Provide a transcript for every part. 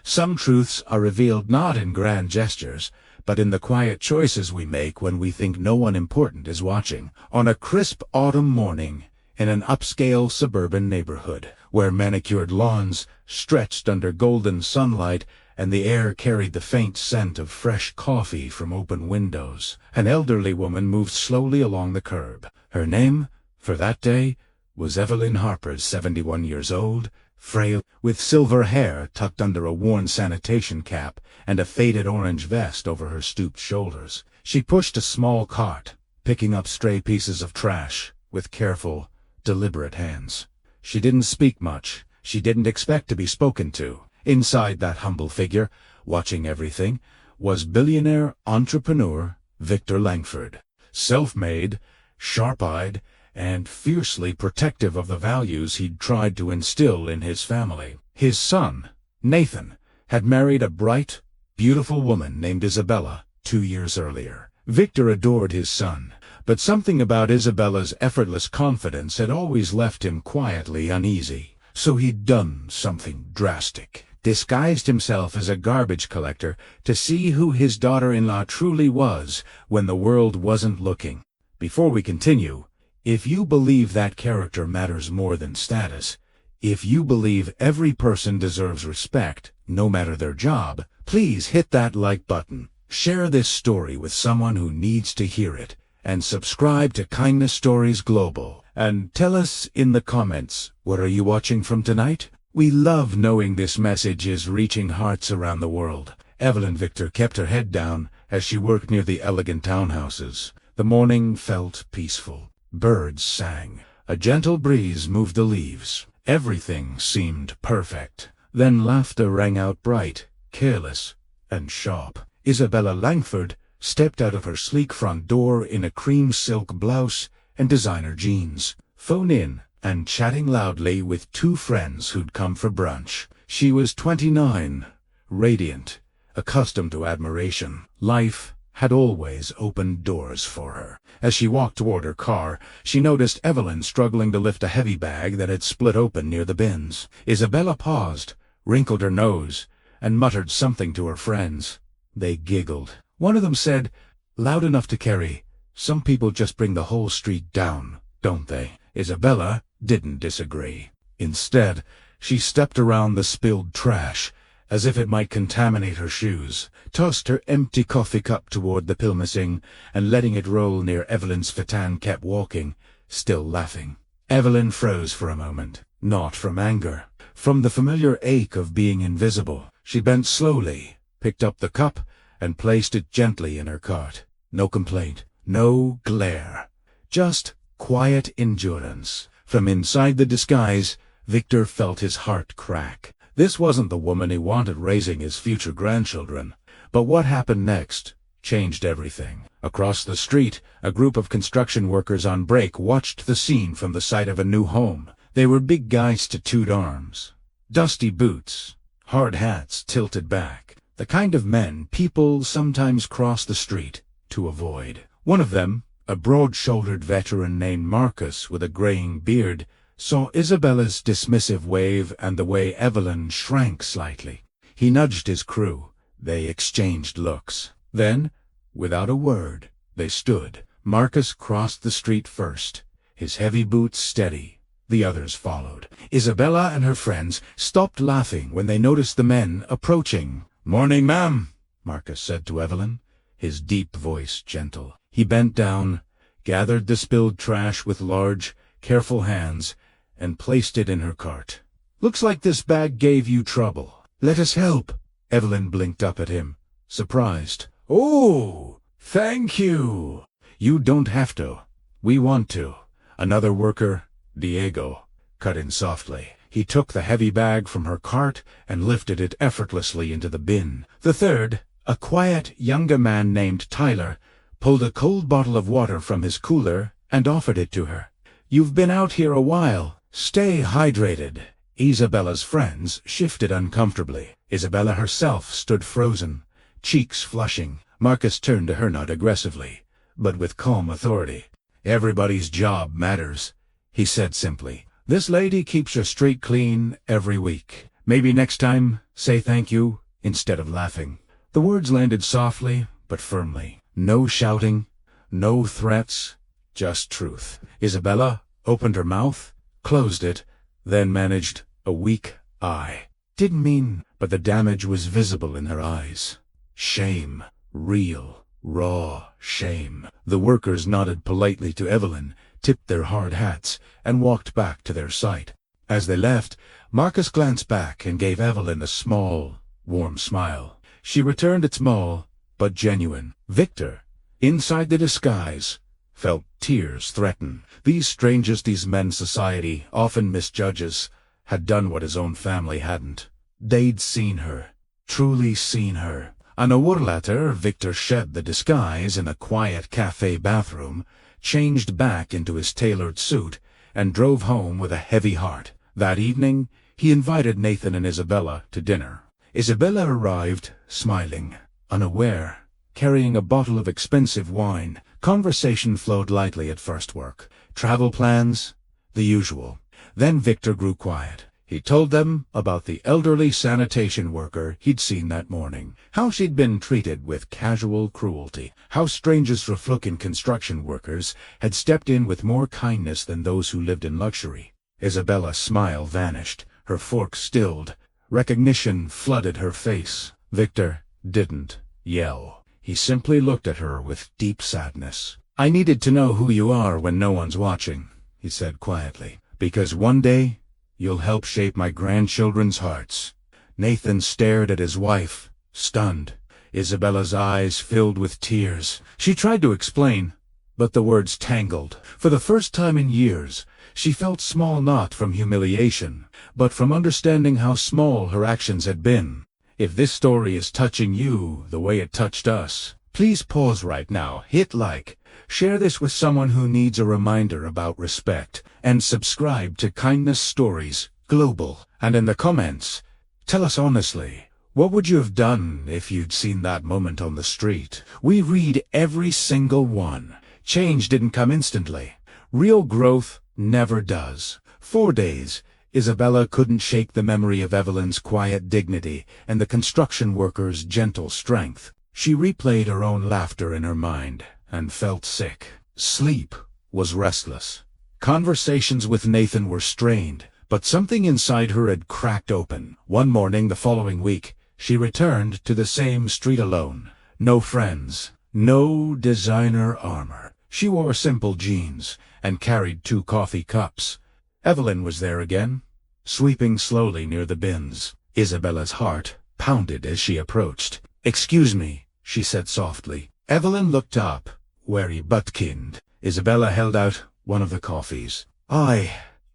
Some truths are revealed not in grand gestures, but in the quiet choices we make when we think no one important is watching. On a crisp autumn morning, in an upscale suburban neighborhood, where manicured lawns stretched under golden sunlight and the air carried the faint scent of fresh coffee from open windows, an elderly woman moved slowly along the curb. Her name, for that day, was Evelyn Harper, 71 years old, frail, with silver hair tucked under a worn sanitation cap and a faded orange vest over her stooped shoulders. She pushed a small cart, picking up stray pieces of trash with careful, deliberate hands. She didn't speak much. She didn't expect to be spoken to. Inside that humble figure, watching everything, was billionaire entrepreneur Victor Langford. Self-made, sharp-eyed, and fiercely protective of the values he'd tried to instill in his family. His son, Nathan, had married a bright, beautiful woman named Isabella 2 years earlier. Victor adored his son, but something about Isabella's effortless confidence had always left him quietly uneasy. So he'd done something drastic. Disguised himself as a garbage collector to see who his daughter-in-law truly was when the world wasn't looking. Before we continue, if you believe that character matters more than status, if you believe every person deserves respect, no matter their job, please hit that like button, share this story with someone who needs to hear it, and subscribe to Kindness Stories Global. And tell us in the comments, what are you watching from tonight? We love knowing this message is reaching hearts around the world. Evelyn Victor kept her head down as she worked near the elegant townhouses. The morning felt peaceful. Birds sang. A gentle breeze moved the leaves. Everything seemed perfect. Then laughter rang out bright, careless, and sharp. Isabella Langford stepped out of her sleek front door in a cream silk blouse and designer jeans. Phone in and chatting loudly with 2 friends who'd come for brunch. She was 29, radiant, accustomed to admiration. Life had always opened doors for her. As she walked toward her car, she noticed Evelyn struggling to lift a heavy bag that had split open near the bins. Isabella paused, wrinkled her nose, and muttered something to her friends. They giggled. One of them said, loud enough to carry, "Some people just bring the whole street down, don't they?" Isabella didn't disagree. Instead, she stepped around the spilled trash, as if it might contaminate her shoes, tossed her empty coffee cup toward the pilmissing, and letting it roll near Evelyn's futon kept walking, still laughing. Evelyn froze for a moment, not from anger, from the familiar ache of being invisible. She bent slowly, picked up the cup, and placed it gently in her cart. No complaint, no glare, just quiet endurance. From inside the disguise, Victor felt his heart crack. This wasn't the woman he wanted raising his future grandchildren. But what happened next changed everything. Across the street, a group of construction workers on break watched the scene from the side of a new home. They were big guys to tattooed arms, dusty boots, hard hats tilted back, the kind of men people sometimes cross the street to avoid. One of them, a broad-shouldered veteran named Marcus with a graying beard, saw Isabella's dismissive wave and the way Evelyn shrank slightly. He nudged his crew. They exchanged looks. Then, without a word, they stood. Marcus crossed the street first, his heavy boots steady. The others followed. Isabella and her friends stopped laughing when they noticed the men approaching. "Morning, ma'am," Marcus said to Evelyn, his deep voice gentle. He bent down, gathered the spilled trash with large, careful hands, and placed it in her cart. "Looks like this bag gave you trouble. Let us help." Evelyn blinked up at him, surprised. "Oh, thank you." "You don't have to. We want to." Another worker, Diego, cut in softly. He took the heavy bag from her cart and lifted it effortlessly into the bin. The third, a quiet, younger man named Tyler, pulled a cold bottle of water from his cooler and offered it to her. "You've been out here a while. Stay hydrated." Isabella's friends shifted uncomfortably. Isabella herself stood frozen, cheeks flushing. Marcus turned to her not aggressively, but with calm authority. "Everybody's job matters," he said simply. "This lady keeps your street clean every week. Maybe next time, say thank you instead of laughing. The words landed softly but firmly. No shouting, no threats, just truth. Isabella opened her mouth, closed it, then managed a weak eye. Didn't mean, but the damage was visible in her eyes. Shame. Real, raw shame. The workers nodded politely to Evelyn, tipped their hard hats, and walked back to their site. As they left, Marcus glanced back and gave Evelyn a small, warm smile. She returned it small, but genuine. Victor, inside the disguise, felt tears threaten. These strangest these men society often misjudges, had done what his own family hadn't. They'd seen her, truly seen her. An hour later, Victor shed the disguise in a quiet cafe bathroom, changed back into his tailored suit, and drove home with a heavy heart. That evening, he invited Nathan and Isabella to dinner. Isabella arrived, smiling, unaware, carrying a bottle of expensive wine. Conversation flowed lightly at first. Work, travel plans, the usual. Then Victor grew quiet. He told them about the elderly sanitation worker he'd seen that morning, how she'd been treated with casual cruelty, how strangers reflooking construction workers had stepped in with more kindness than those who lived in luxury. Isabella's smile vanished, her fork stilled. Recognition flooded her face. Victor didn't yell. He simply looked at her with deep sadness. "I needed to know who you are when no one's watching," he said quietly, "because one day you'll help shape my grandchildren's hearts." Nathan stared at his wife, stunned. Isabella's eyes filled with tears. She tried to explain, but the words tangled. For the first time in years, she felt small not from humiliation, but from understanding how small her actions had been. If this story is touching you the way it touched us, please pause right now, hit like, share this with someone who needs a reminder about respect, and subscribe to Kindness Stories Global. And in the comments, tell us honestly, what would you have done if you'd seen that moment on the street? We read every single one. Change didn't come instantly. Real growth never does. 4 days, Isabella couldn't shake the memory of Evelyn's quiet dignity and the construction worker's gentle strength. She replayed her own laughter in her mind and felt sick. Sleep was restless. Conversations with Nathan were strained, but something inside her had cracked open. One morning the following week, she returned to the same street alone. No friends, no designer armor. She wore simple jeans and carried 2 coffee cups. Evelyn was there again, sweeping slowly near the bins. Isabella's heart pounded as she approached. "Excuse me," she said softly. Evelyn looked up, wary butt-kinned. Isabella held out one of the coffees. I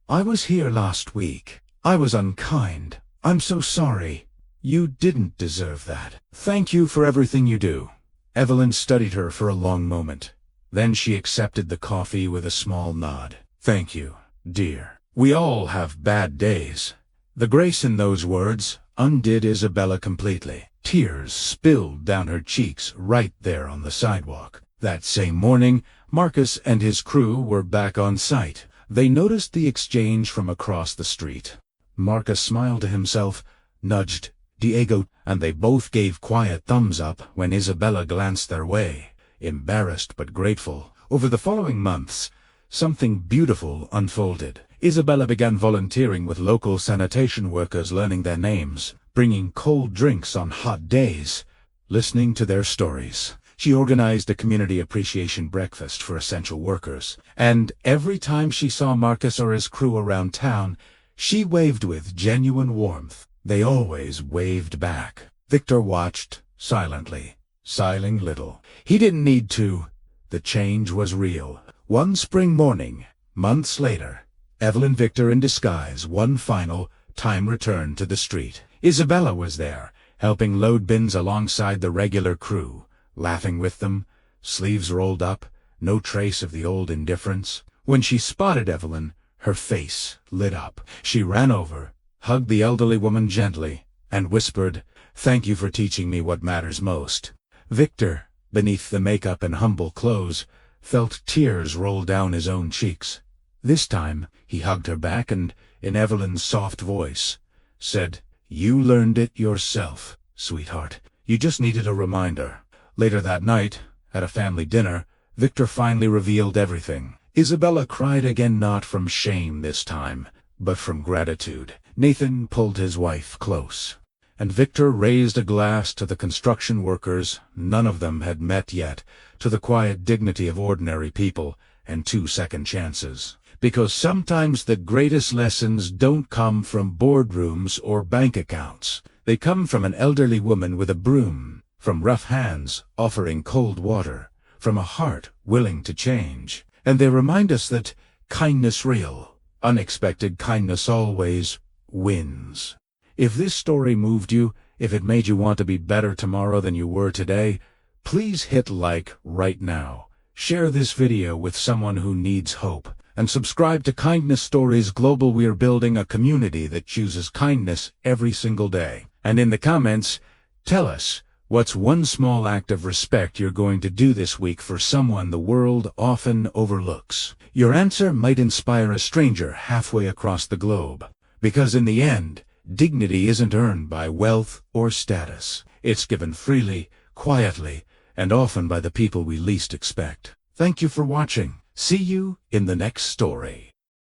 was here last week. I was unkind. I'm so sorry. You didn't deserve that. Thank you for everything you do." Evelyn studied her for a long moment. Then she accepted the coffee with a small nod. "Thank you, dear. We all have bad days." The grace in those words undid Isabella completely. Tears spilled down her cheeks right there on the sidewalk. That same morning, Marcus and his crew were back on site. They noticed the exchange from across the street. Marcus smiled to himself, nudged Diego, and they both gave quiet thumbs up when Isabella glanced their way, embarrassed but grateful. Over the following months, something beautiful unfolded. Isabella began volunteering with local sanitation workers, learning their names, bringing cold drinks on hot days, listening to their stories. She organized a community appreciation breakfast for essential workers, and every time she saw Marcus or his crew around town, she waved with genuine warmth. They always waved back. Victor watched, silently, sighing little. He didn't need to. The change was real. One spring morning, months later, Evelyn, Victor in disguise, one final time returned to the street. Isabella was there, helping load bins alongside the regular crew, laughing with them, sleeves rolled up, no trace of the old indifference. When she spotted Evelyn, her face lit up. She ran over, hugged the elderly woman gently, and whispered, "Thank you for teaching me what matters most." Victor, beneath the makeup and humble clothes, felt tears roll down his own cheeks. This time, he hugged her back and, in Evelyn's soft voice, said, You learned it yourself, sweetheart. You just needed a reminder. Later that night, at a family dinner, Victor finally revealed everything. Isabella cried again, not from shame this time, but from gratitude. Nathan pulled his wife close, and Victor raised a glass to the construction workers none of them had met yet, to the quiet dignity of ordinary people and 2 second chances. Because sometimes the greatest lessons don't come from boardrooms or bank accounts. They come from an elderly woman with a broom, from rough hands offering cold water, from a heart willing to change. And they remind us that kindness real, unexpected kindness always wins. If this story moved you, if it made you want to be better tomorrow than you were today, please hit like right now. Share this video with someone who needs hope. And subscribe to Kindness Stories Global. We are building a community that chooses kindness every single day. And in the comments, tell us, what's one small act of respect you're going to do this week for someone the world often overlooks? Your answer might inspire a stranger halfway across the globe. Because in the end, dignity isn't earned by wealth or status. It's given freely, quietly, and often by the people we least expect. Thank you for watching. See you in the next story.